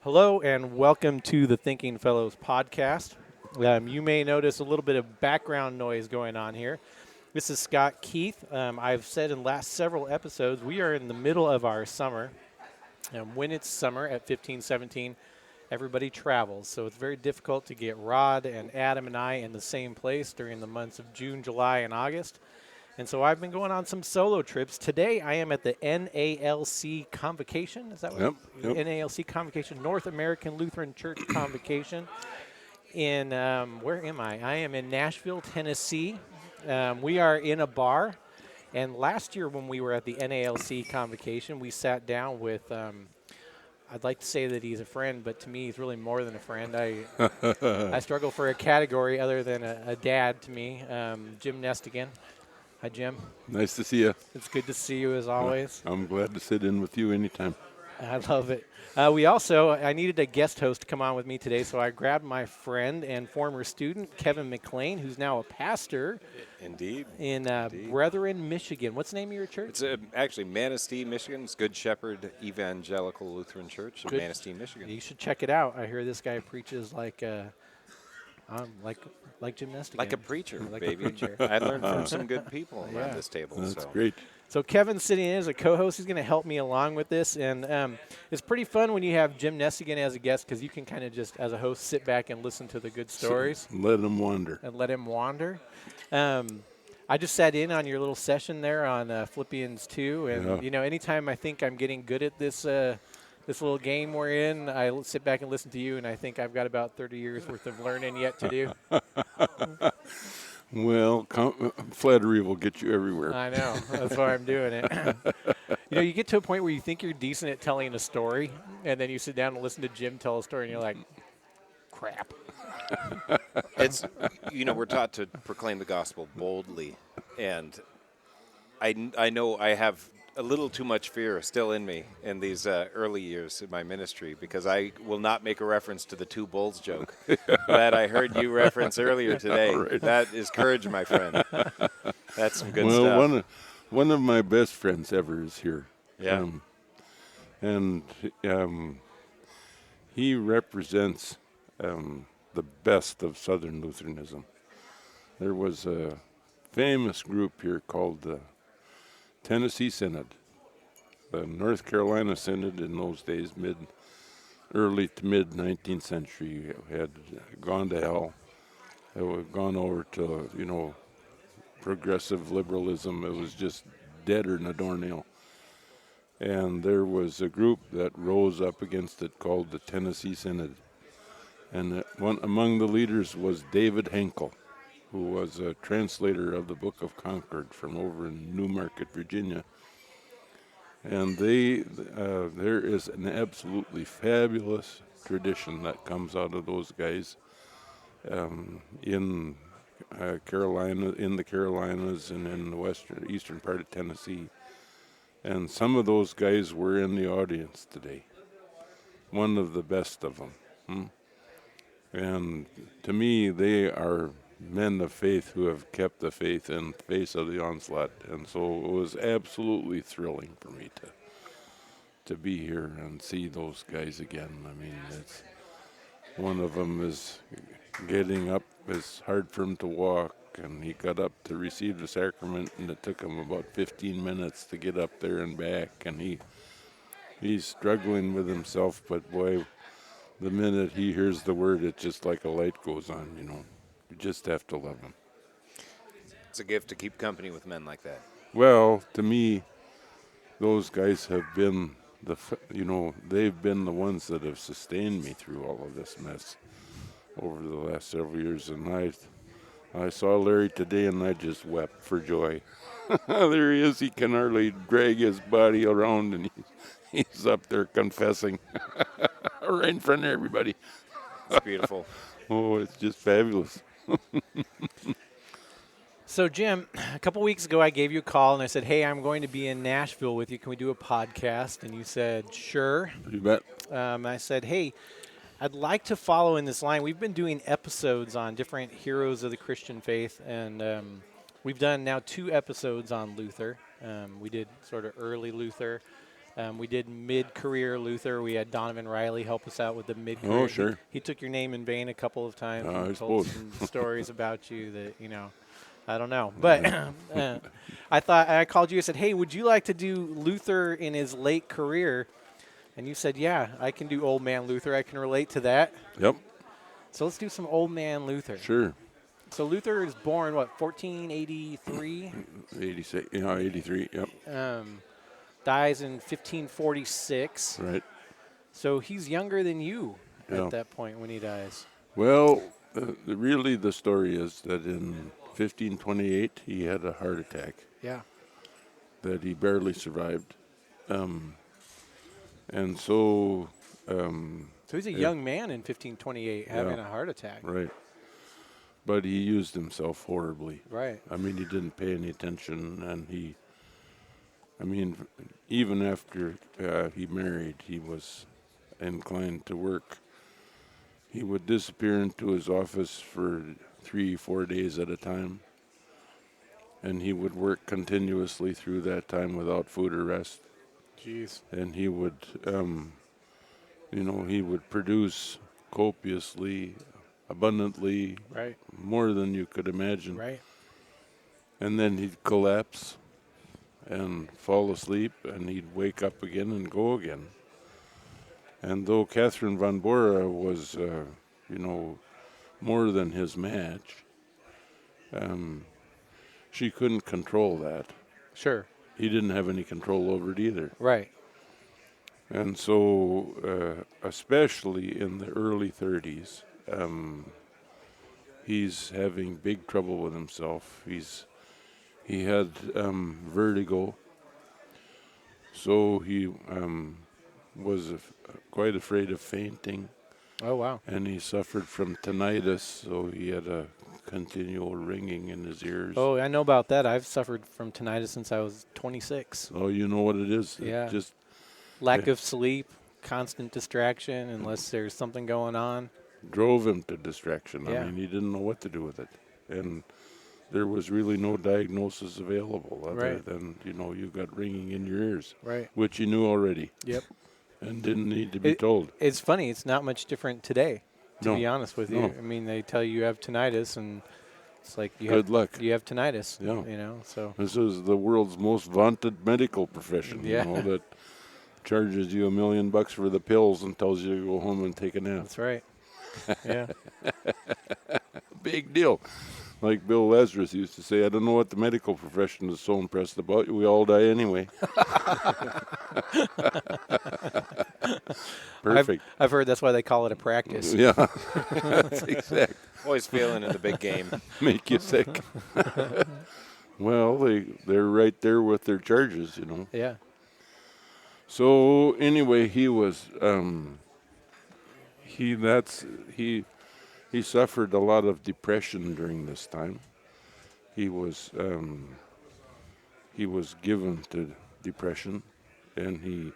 Hello and welcome to the Thinking Fellows podcast. You may notice a little bit of background noise going on here. This is Scott Keith. I've said in last several episodes we are in the middle of our summer. And when it's summer at 15, 17, everybody travels. So it's very difficult to get Rod and Adam and I in the same place during the months of June, July, and August. And so I've been going on some solo trips. Today I am at the NALC Convocation. Is that what? Yep. NALC Convocation, North American Lutheran Church Convocation. In where am I? I am in Nashville, Tennessee. We are in a bar. And last year when we were at the NALC Convocation, we sat down with, I'd like to say that he's a friend, but to me he's really more than a friend. I struggle for a category other than a dad to me, Jim Nestingen. Hi, Jim. Nice to see you. It's good to see you as always. I'm glad to sit in with you anytime. I love it. I needed a guest host to come on with me today, so I grabbed my friend and former student, Kevin McClain, who's now a pastor. Indeed. In Brethren, Michigan. What's the name of your church? It's actually Manistee, Michigan. It's Good Shepherd Evangelical Lutheran Church in Good. Manistee, Michigan. You should check it out. I hear this guy preaches like Jim Nestingen. Like a preacher, Like baby. a preacher. I learned from some good people Yeah. around this table. That's so. great. So Kevin's sitting in as a co-host. He's going to help me along with this. And it's pretty fun when you have Jim Nestingen as a guest because you can kind of just, as a host, sit back and listen to the good stories. Let them wander. And let him wander. I just sat in on your little session there on Philippians 2. And, anytime I think I'm getting good at this little game we're in, I sit back and listen to you, and I think I've got about 30 years worth of learning yet to do. Well, flattery will get you everywhere. I know. That's why I'm doing it. You get to a point where you think you're decent at telling a story, and then you sit down and listen to Jim tell a story, and you're like, crap. It's, we're taught to proclaim the gospel boldly. And I know I have a little too much fear still in me in these early years in my ministry because I will not make a reference to the two bulls joke that I heard you reference earlier today. Right. That is courage, my friend. That's some good stuff. Well, one of my best friends ever is here. Yeah. He represents the best of Southern Lutheranism. There was a famous group here called the Tennessee Synod. The North Carolina Synod in those days, early to mid 19th century, had gone to hell. It had gone over to, progressive liberalism. It was just deader than a doornail. And there was a group that rose up against it called the Tennessee Synod. And among the leaders was David Henkel, who was a translator of the Book of Concord from over in Newmarket, Virginia. And there is an absolutely fabulous tradition that comes out of those guys in the Carolinas and in the eastern part of Tennessee. And some of those guys were in the audience today. One of the best of them. And to me, they are men of faith who have kept the faith in face of the onslaught. And so it was absolutely thrilling for me to be here and see those guys again. I mean, one of them is getting up. It's hard for him to walk, and he got up to receive the sacrament, and it took him about 15 minutes to get up there and back. And he's struggling with himself, but boy, the minute he hears the word, it's just like a light goes on, You just have to love him. It's a gift to keep company with men like that. Well, to me, those guys have been they've been the ones that have sustained me through all of this mess over the last several years. And I saw Larry today, and I just wept for joy. There he is. He can hardly drag his body around, and he's up there confessing right in front of everybody. It's beautiful. Oh, it's just fabulous. So, Jim, a couple weeks ago I gave you a call, and I said, hey, I'm going to be in Nashville with you. Can we do a podcast? And you said, sure. You bet. I said, hey, I'd like to follow in this line. We've been doing episodes on different heroes of the Christian faith, and we've done now 2 episodes on Luther. We did sort of early Luther, We did mid-career Luther. We had Donovan Riley help us out with the mid-career. Oh, sure. He took your name in vain a couple of times I and told suppose. some stories about you that, I don't know. But I called you and said, hey, would you like to do Luther in his late career? And you said, yeah, I can do old man Luther. I can relate to that. Yep. So let's do some old man Luther. Sure. So Luther is born, 1483? 86. 83. Yep. Dies in 1546. Right. So he's younger than you Yeah. at that point when he dies. Well, really, the story is that in 1528 he had a heart attack Yeah. that he barely survived, and so So he's a young man in 1528 having a heart attack. right. But he used himself horribly. Right. I mean, he didn't pay any attention, and even after he married, he was inclined to work. He would disappear into his office for 3-4 days at a time, and he would work continuously through that time without food or rest. Jeez. And he would, he would produce copiously, abundantly, Right. more than you could imagine. Right. And then he'd collapse and fall asleep, and he'd wake up again and go again. And though Catherine von Bora was, more than his match, she couldn't control that. Sure. He didn't have any control over it either. Right. And so, especially in the early 30s, he's having big trouble with himself. He had vertigo, so he was quite afraid of fainting, Oh, wow. and he suffered from tinnitus, so he had a continual ringing in his ears. Oh, I know about that. I've suffered from tinnitus since I was 26. Oh, you know what it is? Yeah. Just Lack of sleep, constant distraction unless there's something going on. drove him to distraction. Yeah. I mean, he didn't know what to do with it. And there was really no diagnosis available other Right. than, you got ringing in your ears, Right. which you knew already Yep. and didn't need to be told. It's funny. It's not much different today, to No. be honest with you. No. I mean, they tell you have tinnitus, and it's like Good luck. You have tinnitus. Yeah. So This is the world's most vaunted medical profession, Yeah. that charges you $1 million for the pills and tells you to go home and take a nap. that's right. Yeah. Big deal. Like Bill Lazarus used to say, I don't know what the medical profession is so impressed about. We all die anyway. Perfect. I've heard that's why they call it a practice. Yeah, that's exact. Always feeling in the big game. Make you sick. Well, they're right there with their charges, Yeah. So anyway, he was he suffered a lot of depression during this time. He was given to depression, and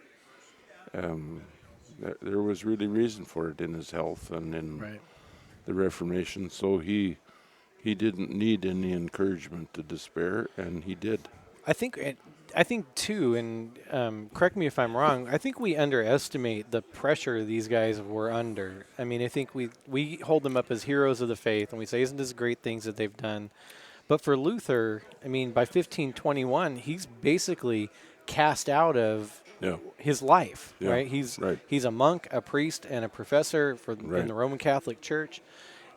there was really reason for it in his health and in Right. the Reformation. So he didn't need any encouragement to despair, and he did. I think too, and correct me if I'm wrong, I think we underestimate the pressure these guys were under. I mean, I think we hold them up as heroes of the faith, and we say, isn't this great things that they've done? But for Luther, I mean, by 1521, he's basically cast out of his life, Yeah, right? right. He's a monk, a priest, and a professor Right. in the Roman Catholic Church.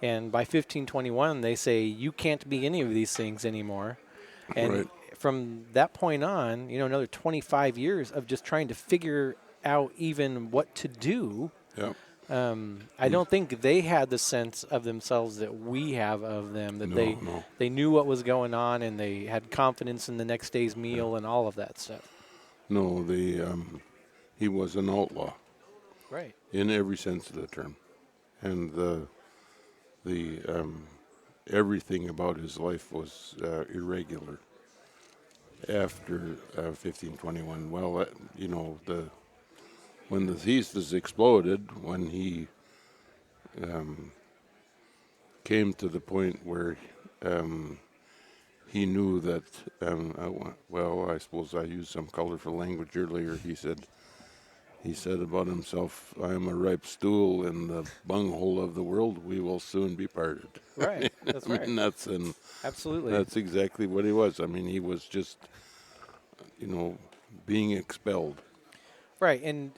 And by 1521, they say, you can't be any of these things anymore. And Right. from that point on, another 25 years of just trying to figure out even what to do. Yeah. I don't think they had the sense of themselves that we have of them, that No. they knew what was going on and they had confidence in the next day's meal and all of that stuff. No, he was an outlaw Right. in every sense of the term, and the everything about his life was irregular. After 1521, well, when the thesis exploded, when he came to the point where he knew that, I suppose I used some colorful language earlier. He said about himself, I am a ripe stool in the bunghole of the world. We will soon be parted. Right. That's right. Absolutely. That's exactly what he was. I mean, he was just, being expelled. Right. And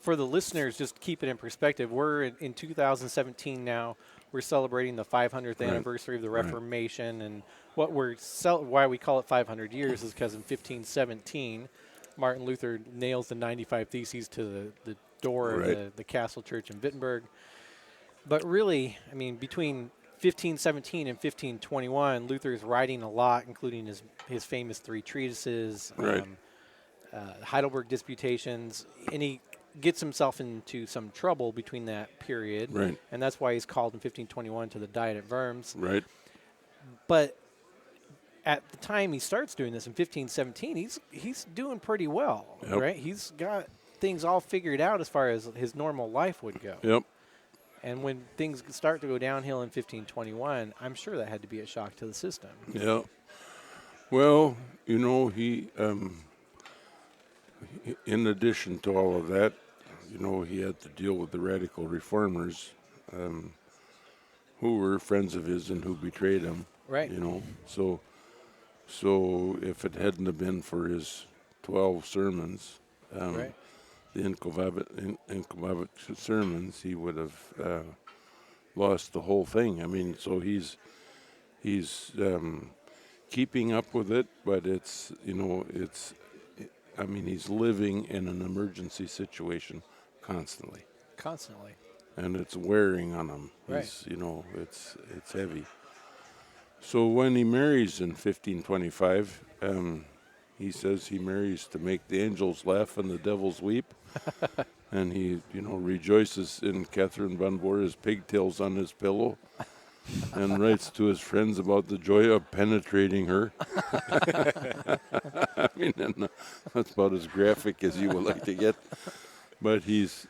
for the listeners, just to keep it in perspective, we're in 2017 now. We're celebrating the 500th anniversary of the Reformation, and why we call it 500 years is because in 1517, Martin Luther nails the 95 Theses to the door of the castle church in Wittenberg. But really, I mean, between 1517 and 1521, Luther's writing a lot, including his famous 3 treatises, Heidelberg Disputations, and he gets himself into some trouble between that period, and that's why he's called in 1521 to the Diet at Worms. Right. But at the time he starts doing this in 1517, he's doing pretty well, right? He's got things all figured out as far as his normal life would go. Yep. And when things start to go downhill in 1521, I'm sure that had to be a shock to the system. Yeah. Well, he, in addition to all of that, he had to deal with the radical reformers, who were friends of his and who betrayed him. Right. So if it hadn't have been for his 12 sermons, the Incubabit sermons, he would have lost the whole thing. I mean, so he's keeping up with it, but he's living in an emergency situation constantly. Constantly. And it's wearing on him. Right. It's heavy. So when he marries in 1525, he says he marries to make the angels laugh and the devils weep. And he, rejoices in Catherine von Bora's pigtails on his pillow and writes to his friends about the joy of penetrating her. I mean, that's about as graphic as you would like to get. But he's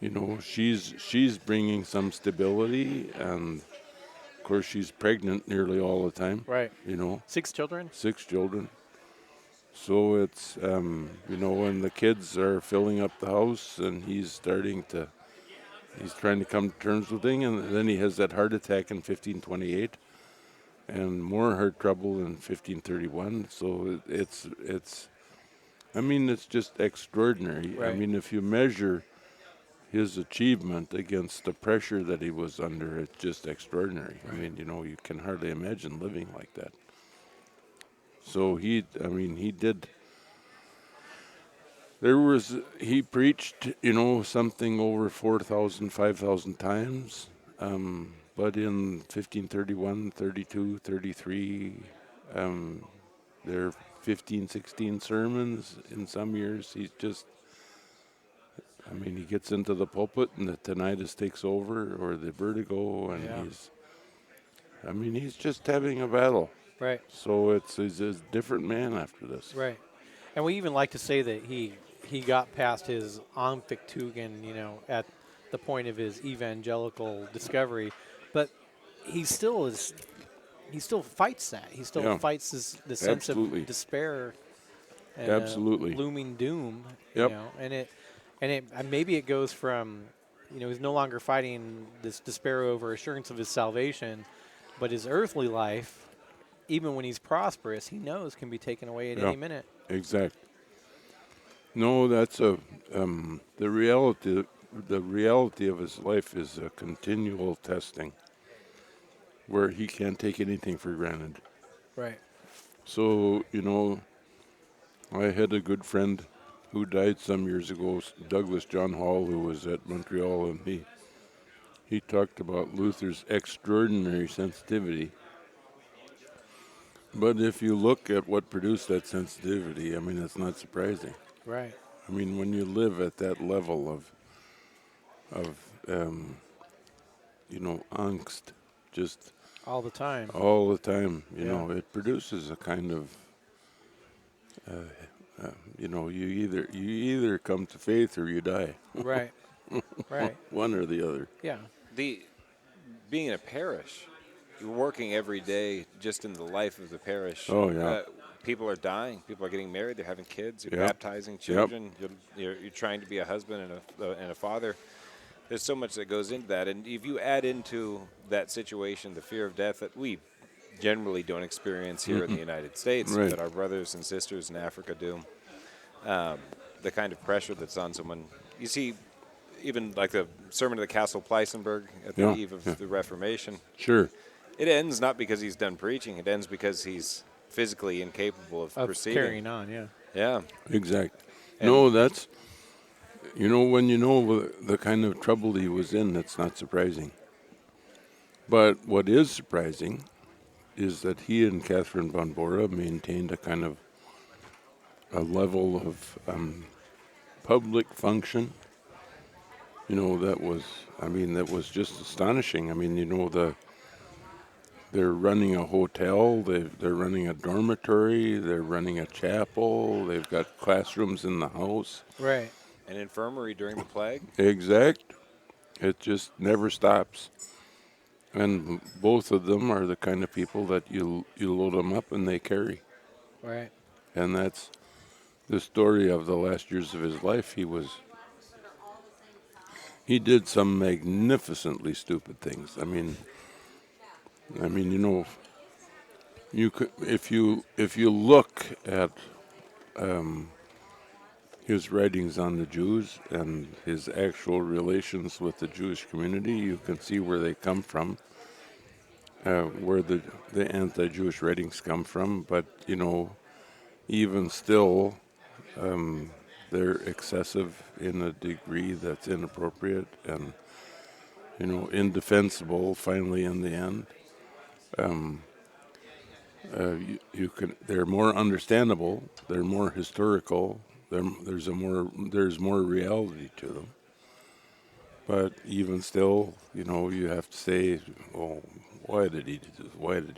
she's bringing some stability, and of course she's pregnant nearly all the time. Right. 6 children? 6 children. So it's, when the kids are filling up the house and he's trying to come to terms with things, and then he has that heart attack in 1528 and more heart trouble in 1531. So it's just extraordinary. Right. I mean, if you measure his achievement against the pressure that he was under, it's just extraordinary. Right. I mean, you can hardly imagine living like that. So he did. He preached, something over 4,000, 5,000 times. But in 1531, 32, 33, there are 15, 16 sermons in some years. He gets into the pulpit and the tinnitus takes over, or the vertigo, and he's just having a battle. Right. So he's a different man after this. Right. And we even like to say that he got past his Anfichtungen, at the point of his evangelical discovery, but he still fights that. He still fights the sense of despair and looming doom. Yep. And maybe it goes from, he's no longer fighting this despair over assurance of his salvation, but his earthly life, even when he's prosperous, he knows can be taken away at any minute. Exactly. No, that's the reality. The reality of his life is a continual testing, where he can't take anything for granted. Right. So I had a good friend who died some years ago, Douglas John Hall, who was at Montreal, and he talked about Luther's extraordinary sensitivity. But if you look at what produced that sensitivity, it's not surprising. Right. When you live at that level of angst, just all the time, it produces a kind of, you either come to faith or you die. Right. Right. One or the other. Yeah. Being in a parish you're working every day just in the life of the parish. Oh, yeah. People are dying. People are getting married. They're having kids. You're Yep. baptizing children. You're trying to be a husband and a father. There's so much that goes into that. And if you add into that situation the fear of death that we generally don't experience here in the United States, Right. that our brothers and sisters in Africa do, the kind of pressure that's on someone. You see, even like the Sermon of the Castle Pleisenberg at the Yeah, eve of yeah. the Reformation, Sure. it ends not because he's done preaching. It ends because he's physically incapable of proceeding. carrying on. Yeah. Yeah. Exactly. And- No, that's, when you know the kind of trouble he was in, that's not surprising. But what is surprising is that he and Catherine von Bora maintained a kind of a level of public function. That was just astonishing. They're running a hotel, they're running a dormitory, they're running a chapel, they've got classrooms in the house. Right. An infirmary during the plague. Exact. It just never stops. And both of them are the kind of people that you load them up and they carry. Right. And that's the story of the last years of his life. He did some magnificently stupid things. You could, if you look at his writings on the Jews and his actual relations with the Jewish community, you can see where they come from, where the anti-Jewish writings come from. But even still, they're excessive in a degree that's inappropriate and indefensible. Finally, in the end, they're more understandable. They're more historical. There's more reality to them. But even still, you have to say, well, why did he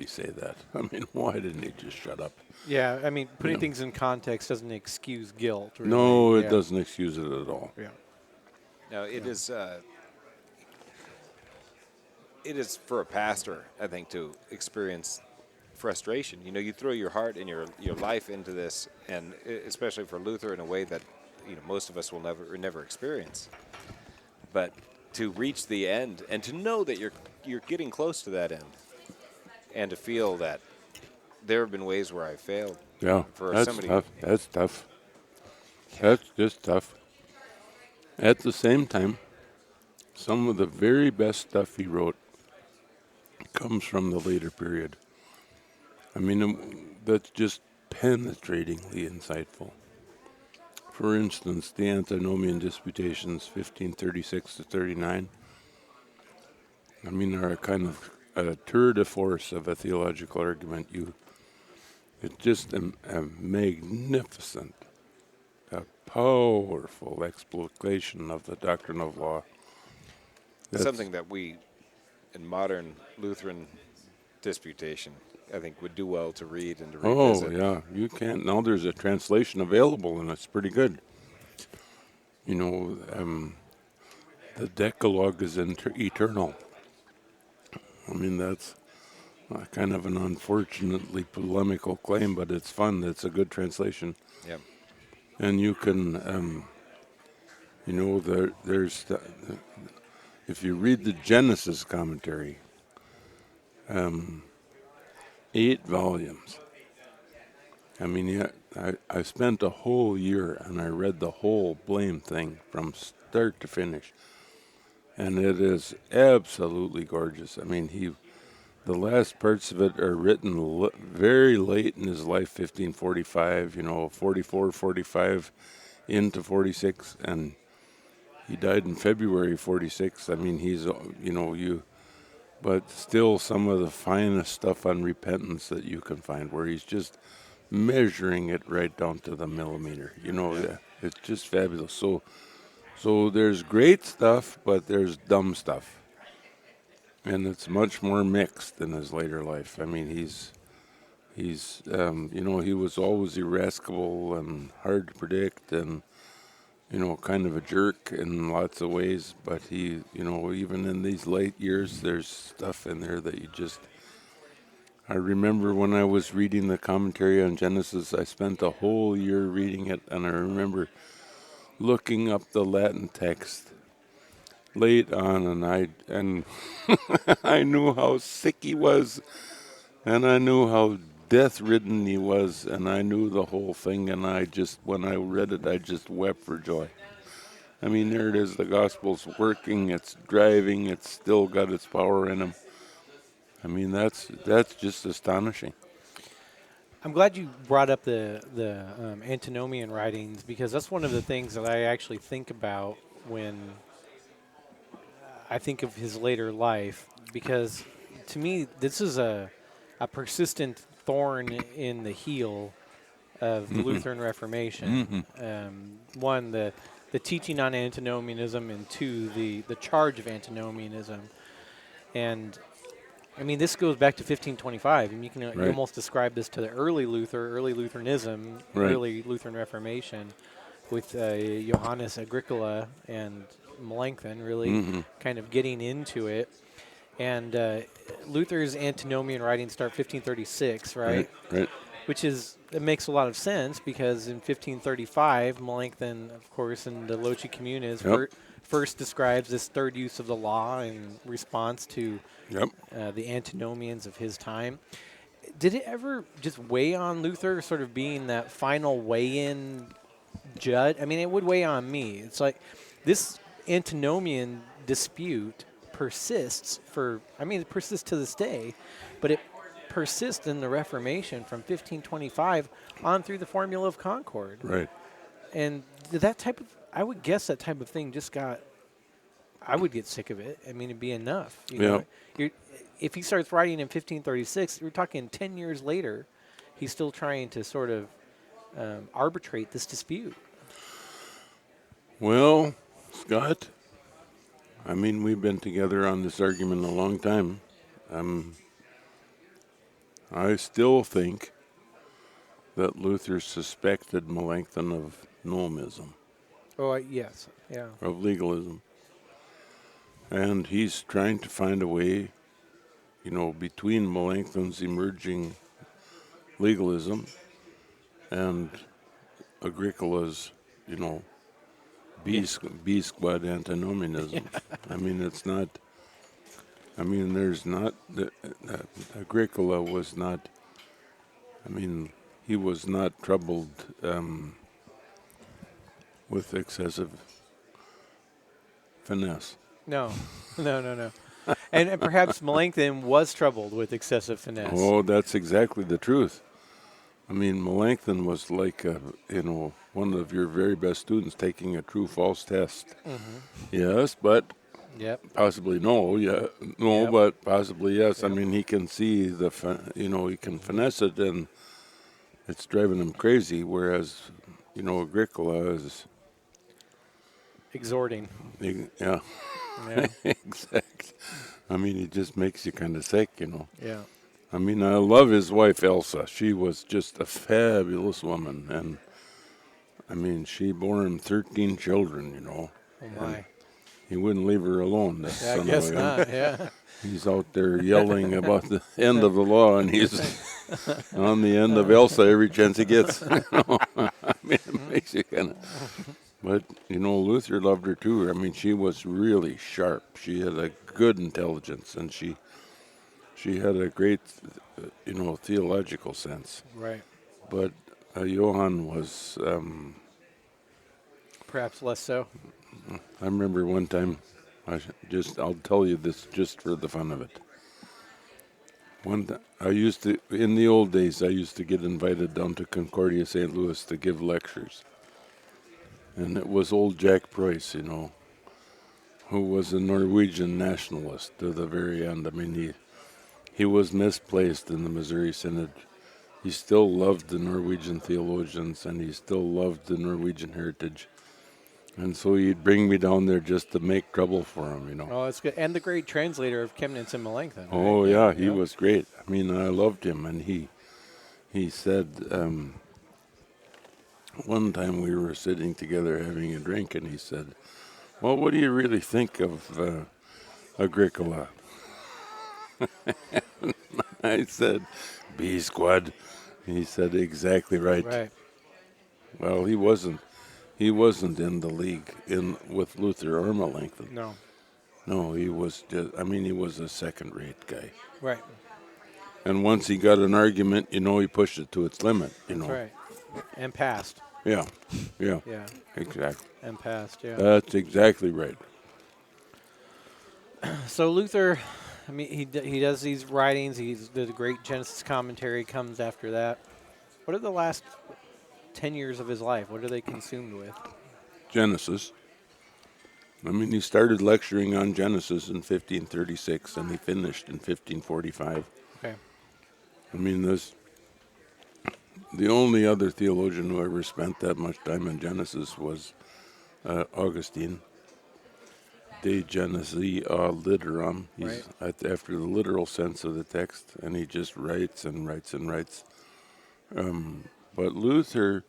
say that? Why didn't he just shut up? Yeah. I mean, putting things in context doesn't excuse guilt. Really. No, it Yeah. doesn't excuse it at all. Yeah. No, it is for a pastor, I think, to experience frustration. You throw your heart and your life into this, and especially for Luther, in a way that most of us will never experience. But to reach the end and to know that you're getting close to that end, and to feel that there have been ways where I failed. Yeah, For that's somebody, tough. That's tough. That's just tough. At the same time, some of the very best stuff he wrote comes from the later period. That's just penetratingly insightful. For instance, the Antinomian Disputations, 1536 to 39, are a kind of a tour de force of a theological argument. It's just a magnificent, a powerful explication of the doctrine of law. That's something that we, in modern Lutheran disputation, I think would do well to read and to revisit. Oh, yeah, you can't. Now there's a translation available, and it's pretty good. The Decalogue is eternal. That's kind of an unfortunately polemical claim, but it's fun. It's a good translation. Yeah. And you can, if you read the Genesis commentary, 8 volumes. I spent a whole year and I read the whole blame thing from start to finish. And it is absolutely gorgeous. The last parts of it are written very late in his life, 1545, 44, 45 into 46. And he died in February 46. But still some of the finest stuff on repentance that you can find, where he's just measuring it right down to the millimeter. It's just fabulous. So there's great stuff, but there's dumb stuff. And it's much more mixed in his later life. He was always irascible and hard to predict and, kind of a jerk in lots of ways. But he, even in these late years, there's stuff in there that you just I remember when I was reading the commentary on Genesis, I spent a whole year reading it, and I remember looking up the Latin text late on, and I knew how sick he was, and I knew how death-ridden he was, and I knew the whole thing, and when I read it, I just wept for joy. I mean, there it is, the gospel's working, it's driving, it's still got its power in him. I mean, that's just astonishing. I'm glad you brought up the antinomian writings, because that's one of the things that I actually think about when I think of his later life, because to me this is a persistent thorn in the heel of the Lutheran Reformation. One, the teaching on antinomianism, and two, the charge of antinomianism. And I mean, this goes back to 1525, and you can you almost describe this to the early Lutheranism, early Lutheran Reformation, with Johannes Agricola and Melanchthon really kind of getting into it. And Luther's antinomian writings start 1536, right? Right. Which it makes a lot of sense, because in 1535, Melanchthon, of course, in the Loci Communes, first describes this third use of the law in response to the antinomians of his time. Did it ever just weigh on Luther, sort of being that final weigh-in judge? I mean, it would weigh on me. It's like this antinomian dispute persists it persists to this day, but it persists in the Reformation from 1525 on through the Formula of Concord. Right. And I would guess that type of thing I would get sick of it. I mean, it'd be enough. You know? If he starts writing in 1536, we're talking 10 years later, he's still trying to sort of arbitrate this dispute. Well, Scott, I mean, we've been together on this argument a long time. I still think that Luther suspected Melanchthon of nomism. Oh, yes, yeah. Of legalism. And he's trying to find a way, between Melanchthon's emerging legalism and Agricola's, B-squad antinomianism. I mean, it's not, there's not, Agricola was not, he was not troubled with excessive finesse. No. And perhaps Melanchthon was troubled with excessive finesse. Oh, that's exactly the truth. I mean, Melanchthon was like, one of your very best students taking a true-false test. Yes, but possibly no. But possibly yes. I mean, he can see he can finesse it, and it's driving him crazy. Whereas, Agricola is exhorting. Yeah. Exactly. I mean, it just makes you kind of sick, Yeah. I mean, I love his wife, Elsa. She was just a fabulous woman. And, I mean, she bore him 13 children, Oh, my. He wouldn't leave her alone. I guess not, yeah. He's out there yelling about the end of the law, and he's on the end of Elsa every chance he gets. I mean, it makes you kind of... But, Luther loved her, too. I mean, she was really sharp. She had a good intelligence, and she had a great, theological sense. Right. But Johann was... perhaps less so. I remember one time, I'll tell you this just for the fun of it. In the old days, I used to get invited down to Concordia, St. Louis to give lectures. And it was old Jack Preuss, who was a Norwegian nationalist to the very end. I mean, he was misplaced in the Missouri Synod. He still loved the Norwegian theologians, and he still loved the Norwegian heritage. And so he'd bring me down there just to make trouble for him, Oh, that's good. And the great translator of Chemnitz and Melanchthon. Right? Oh, yeah, he was great. I mean, I loved him, and he said... one time we were sitting together having a drink, and he said, well, what do you really think of Agricola? I said, B squad. He said, exactly right. Right. Well, he wasn't. He wasn't in the league with Luther or Melanchthon. No. No, he was just. I mean, he was a second-rate guy. Right. And once he got an argument, he pushed it to its limit. That's right. And passed. Yeah. Yeah. Yeah. Exactly. And passed. Yeah. That's exactly right. So Luther, I mean, he does these writings. The great Genesis commentary comes after that. What are the last 10 years of his life? What are they consumed with? Genesis. I mean, he started lecturing on Genesis in 1536, and he finished in 1545. Okay. I mean, the only other theologian who ever spent that much time in Genesis was Augustine. De Genesi Literam. He's after the literal sense of the text, and he just writes and writes and writes. But Luther,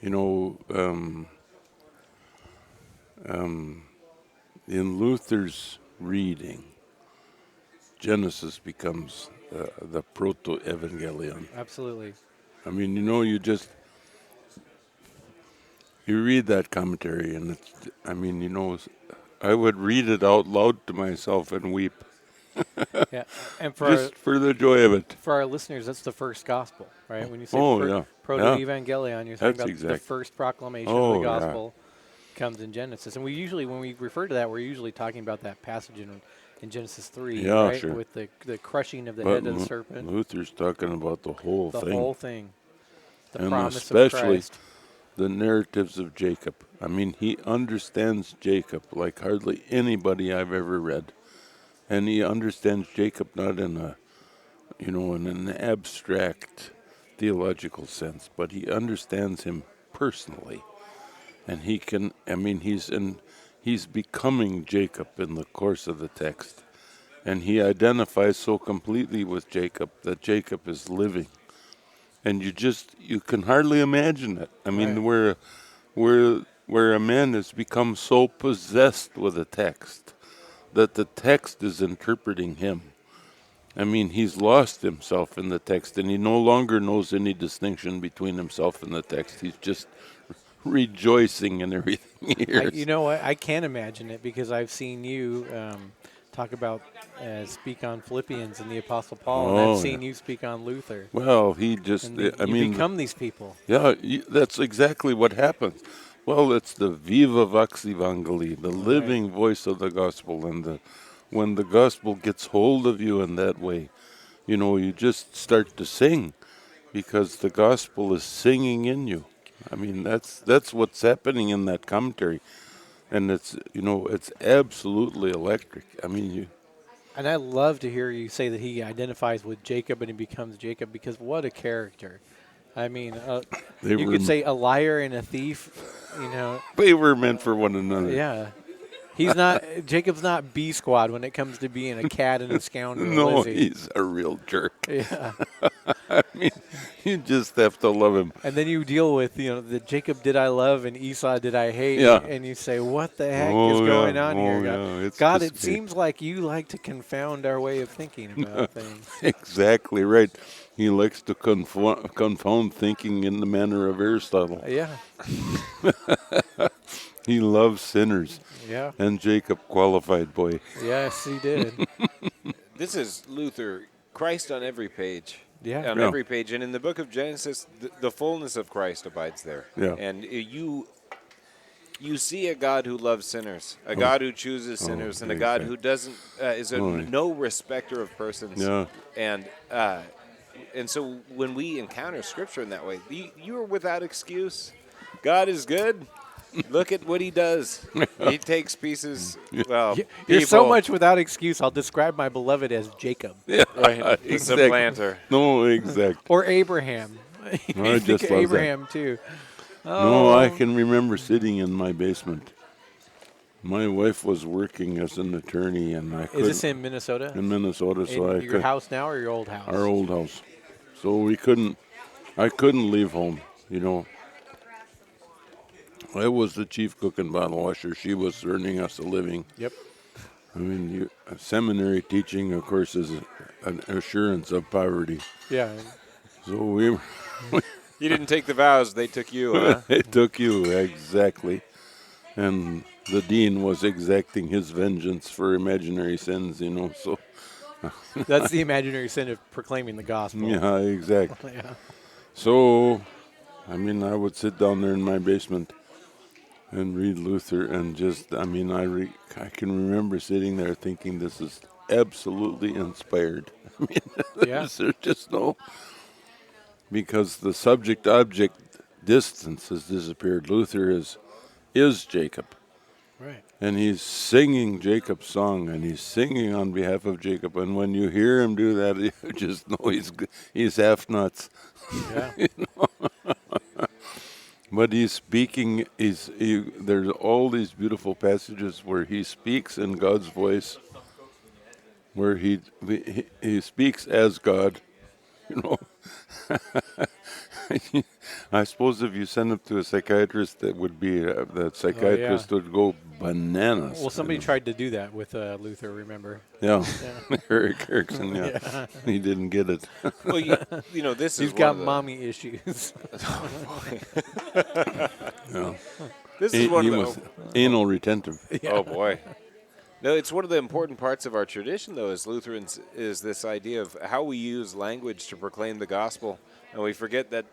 in Luther's reading, Genesis becomes the proto-evangelion. Absolutely. I mean, you read that commentary, and I would read it out loud to myself and weep. Yeah. And For the joy of it. for our listeners, that's the first gospel, right? When you say Yeah. proto-evangelion, you're talking That's about exact. the first proclamation Oh, of the yeah. gospel comes in Genesis. And we usually, when we refer to that, we're usually talking about that passage in Genesis 3, Yeah, right? sure. With the crushing of the But head of the serpent. Luther's talking about the whole The thing. whole thing. The And promise especially of Christ. the narratives of Jacob. I mean, he understands Jacob like hardly anybody I've ever read. And he understands Jacob not in in an abstract theological sense, but he understands him personally. And he's becoming Jacob in the course of the text. And he identifies so completely with Jacob that Jacob is living. And you can hardly imagine it. I mean, Right. where a man has become so possessed with a text that the text is interpreting him. I mean, he's lost himself in the text, and he no longer knows any distinction between himself and the text. He's just rejoicing in everything he hears. You know what? I can't imagine it because I've seen you talk about, speak on Philippians and the Apostle Paul, and I've seen you speak on Luther. Well, he just, And you become these people. Yeah, that's exactly what happens. Well, it's the Viva Vox Evangelii, the living voice of the gospel. And when the gospel gets hold of you in that way, you just start to sing because the gospel is singing in you. I mean, that's what's happening in that commentary. And it's absolutely electric. I mean, And I love to hear you say that he identifies with Jacob and he becomes Jacob because what a character. I mean, you could say a liar and a thief, they were meant for one another. Yeah. Jacob's not B squad when it comes to being a cat and a scoundrel. No, is he? he's a real jerk. Yeah. I mean, you just have to love him. And then you deal with, the Jacob did I love and Esau did I hate. Yeah. And you say, what the heck is going on here, God? Yeah. God, it seems like you like to confound our way of thinking about things. Exactly right. He likes to confound thinking in the manner of Aristotle. Yeah. He loves sinners. Yeah. And Jacob qualified, boy. Yes, he did. This is Luther, Christ on every page. Yeah. On every page. And in the book of Genesis, the fullness of Christ abides there. Yeah. And you see a God who loves sinners, a God who chooses sinners, and a God who doesn't is no respecter of persons. Yeah. And so when we encounter Scripture in that way, you are without excuse. God is good. Look at what he does. He takes pieces. Well, You're so much without excuse. I'll describe my beloved as Jacob. Yeah, right. The supplanter. No, exactly. Or Abraham. I just think love Abraham, too. No, I can remember sitting in my basement. My wife was working as an attorney, and I couldn't. Is this in Minnesota? In Minnesota, so in your house now or your old house? Our old house. So I couldn't leave home, I was the chief cook and bottle washer. She was earning us a living. Yep. I mean, seminary teaching, of course, is an assurance of poverty. Yeah. So we You didn't take the vows; they took you, huh? it took you exactly, and the dean was exacting his vengeance for imaginary sins. So That's the imaginary sin of proclaiming the gospel. yeah, exactly. Yeah. So, I mean, I would sit down there in my basement and read Luther, and just, I mean, I can remember sitting there thinking this is absolutely inspired. I mean, Yeah. there's just no, because the subject-object distance has disappeared. Luther is Jacob, Right. and he's singing Jacob's song, and he's singing on behalf of Jacob. And when you hear him do that, you just know he's half nuts. Yeah. But he's speaking. There's all these beautiful passages where he speaks in God's voice, where he speaks as God. You know, I suppose if you send him to a psychiatrist, that psychiatrist would go bananas. Well, somebody tried to do that with Luther, remember? Yeah, Yeah. Eric Erickson. Yeah. He didn't get it. Well, this He's is got one of mommy issues. Yeah. this is one he of the. was anal retentive. Oh boy. No, it's one of the important parts of our tradition, though, as Lutherans, is this idea of how we use language to proclaim the gospel. And we forget that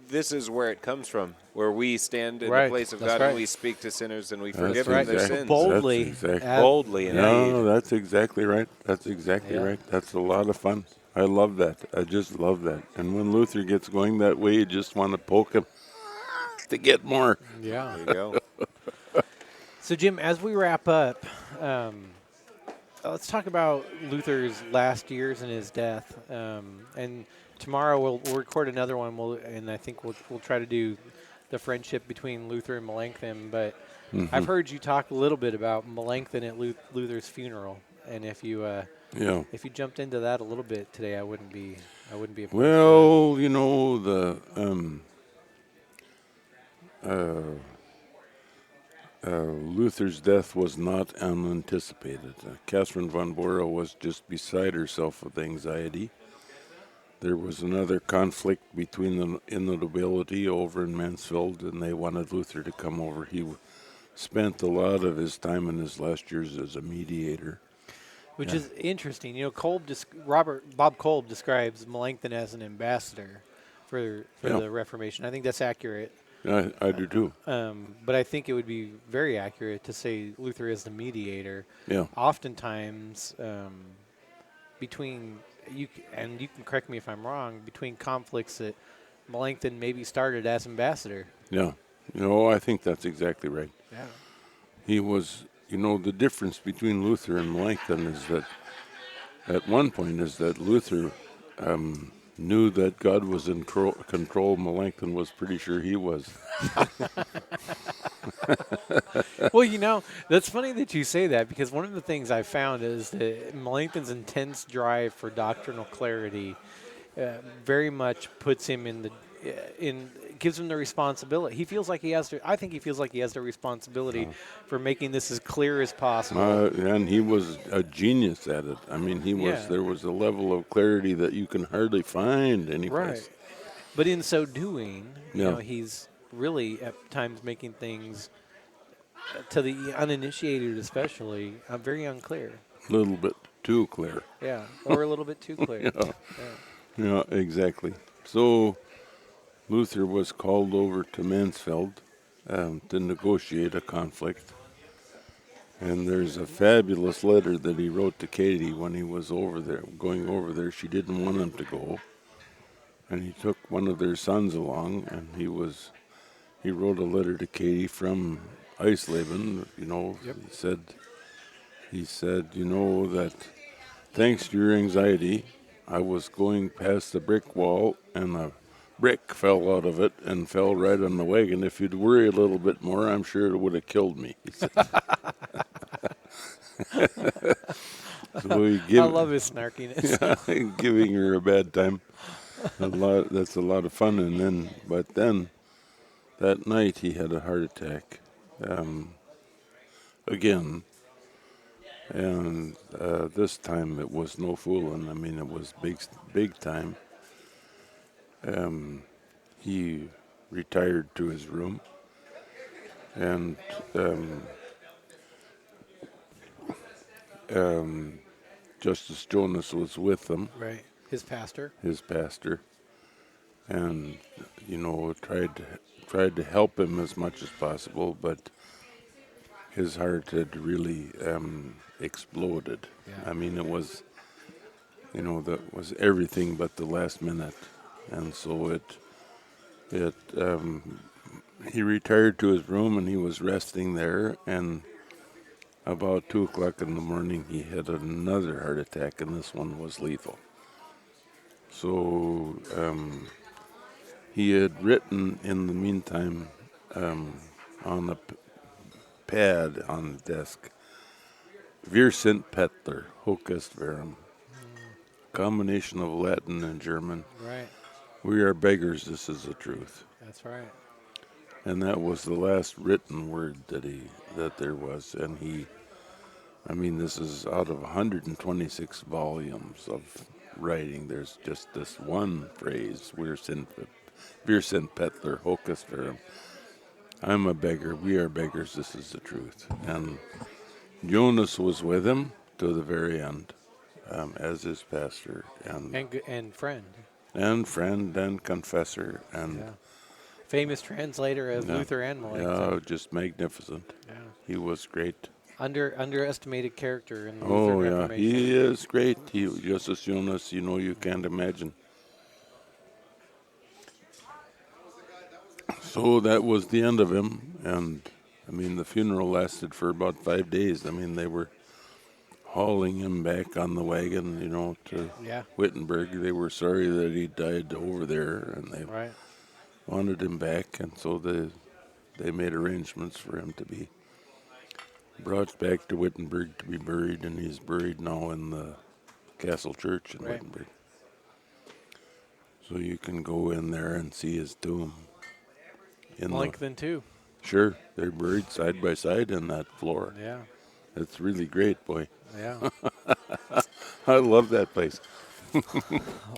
this is where it comes from, where we stand in Right, the place of that's God right. and we speak to sinners and we That's forgive them their exactly- sins. Boldly. That's exactly- Boldly, indeed. No, that's exactly right. That's exactly Yeah. right. That's a lot of fun. I love that. I just love that. And when Luther gets going that way, you just want to poke him to get more. Yeah. There you go. So, Jim, as we wrap up, let's talk about Luther's last years and his death. And tomorrow we'll record another one, and I think we'll try to do the friendship between Luther and Melanchthon. But I've heard you talk a little bit about Melanchthon at Luther's funeral, and if you jumped into that a little bit today, I wouldn't be opposed to it. Well, Luther's death was not unanticipated. Catherine von Bora was just beside herself with anxiety. There was another conflict between the nobility over in Mansfeld, and they wanted Luther to come over. He spent a lot of his time in his last years as a mediator. Which is interesting. Bob Kolb describes Melanchthon as an ambassador for the Reformation. I think that's accurate. I do too. But I think it would be very accurate to say Luther is the mediator. Yeah. Oftentimes, between you can correct me if I'm wrong, between conflicts that Melanchthon maybe started as ambassador. Yeah. I think that's exactly right. Yeah. He was, the difference between Luther and Melanchthon is that at one point is that Luther knew that God was in control. Melanchthon was pretty sure he was. Well, that's funny that you say that, because one of the things I found is that Melanchthon's intense drive for doctrinal clarity very much puts him gives him the responsibility. He feels like he has to. I think he feels like he has the responsibility for making this as clear as possible. And he was a genius at it. I mean, there was a level of clarity that you can hardly find anyplace. Right. But in so doing, Yeah. he's really at times making things to the uninitiated, especially, very unclear. A little bit too clear. Yeah, or a little bit too clear. Yeah, exactly. So Luther was called over to Mansfeld to negotiate a conflict. And there's a fabulous letter that he wrote to Katie when he was going over there. She didn't want him to go. And he took one of their sons along, and he wrote a letter to Katie from Eisleben. Yep. He said, that thanks to your anxiety, I was going past the brick wall, and a brick fell out of it and fell right on the wagon. If you'd worry a little bit more, I'm sure it would have killed me, he said. So I love his snarkiness. Giving her a bad time. That's a lot of fun. But then that night he had a heart attack. Again, And this time it was no fooling. I mean, it was big time. He retired to his room, and Justice Jonas was with him, Right. His pastor. his pastor, and tried to help him as much as possible, but his heart had really exploded. Yeah. I mean, it was, that was everything but the last minute, and so he retired to his room and he was resting there, and about 2 o'clock in the morning he had another heart attack, and this one was lethal. So he had written in the meantime on a pad on the desk, "Wir sind Pettler, hoc est verum." Combination of Latin and German. Right. "We are beggars, this is the truth." That's right. And that was the last written word that there was. And this is out of 126 volumes of writing. There's just this one phrase, "Wir sind Pettler, hoc est verum." I'm a beggar, we are beggars, this is the truth. And Jonas was with him to the very end, as his pastor And friend. and friend and confessor, and Yeah. Famous translator of Luther and Melanchthon. just magnificent. Yeah. He was great. Underestimated character in the Oh Lutheran yeah, Reformation. he is great. Justice Jonas, you can't imagine. So that was the end of him, and the funeral lasted for about 5 days. They were hauling him back on the wagon, to Yeah. Wittenberg. They were sorry that he died over there, and they Right. wanted him back, and so they made arrangements for him to be brought back to Wittenberg to be buried, and he's buried now in the Castle Church in Right. Wittenberg. So you can go in there and see his tomb. Melanchthon too. Sure, they're buried side by side in that floor. Yeah. It's really great, boy. Yeah. I love that place.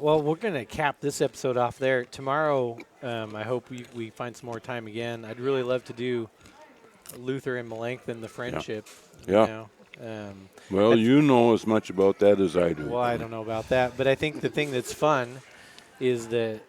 Well, we're going to cap this episode off there. Tomorrow, I hope we find some more time again. I'd really love to do Luther and Melanchthon, the friendship. Yeah. You know? Well, you know as much about that as I do. Well, I don't know about that. But I think the thing that's fun is that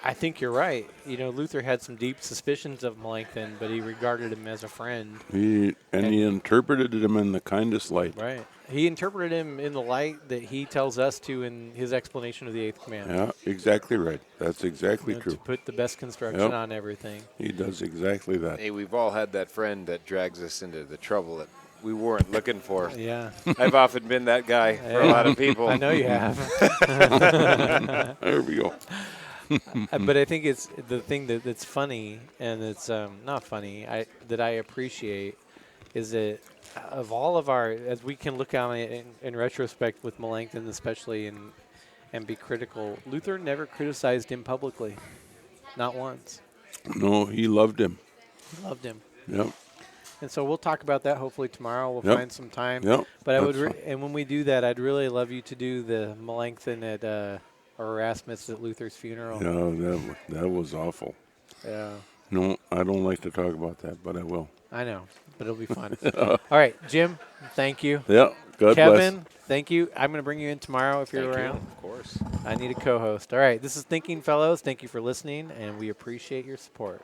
I think you're right. Luther had some deep suspicions of Melanchthon, but he regarded him as a friend. He interpreted him in the kindest light. Right. He interpreted him in the light that he tells us to in his explanation of the Eighth Commandment. Yeah, exactly right. That's exactly true. To put the best construction on everything. He does exactly that. Hey, we've all had that friend that drags us into the trouble that we weren't looking for. Yeah. I've often been that guy for a lot of people. I know you have. There we go. But I think it's the thing that's funny, and it's not funny, that I appreciate, is that of all of our, as we can look on it in retrospect with Melanchthon especially, and be critical, Luther never criticized him publicly. Not once. No, he loved him. He loved him. Yep. And so we'll talk about that hopefully tomorrow. We'll find some time. Yep. But and when we do that, I'd really love you to do the Melanchthon at or Erasmus at Luther's funeral. Yeah, that was awful. Yeah. No, I don't like to talk about that, but I will. I know, but it'll be fun. All right, Jim, thank you. Yeah, God bless. Kevin, thank you. I'm going to bring you in tomorrow if you're Thank you. around. Of course. I need a co-host. All right, this is Thinking Fellows. Thank you for listening, and we appreciate your support.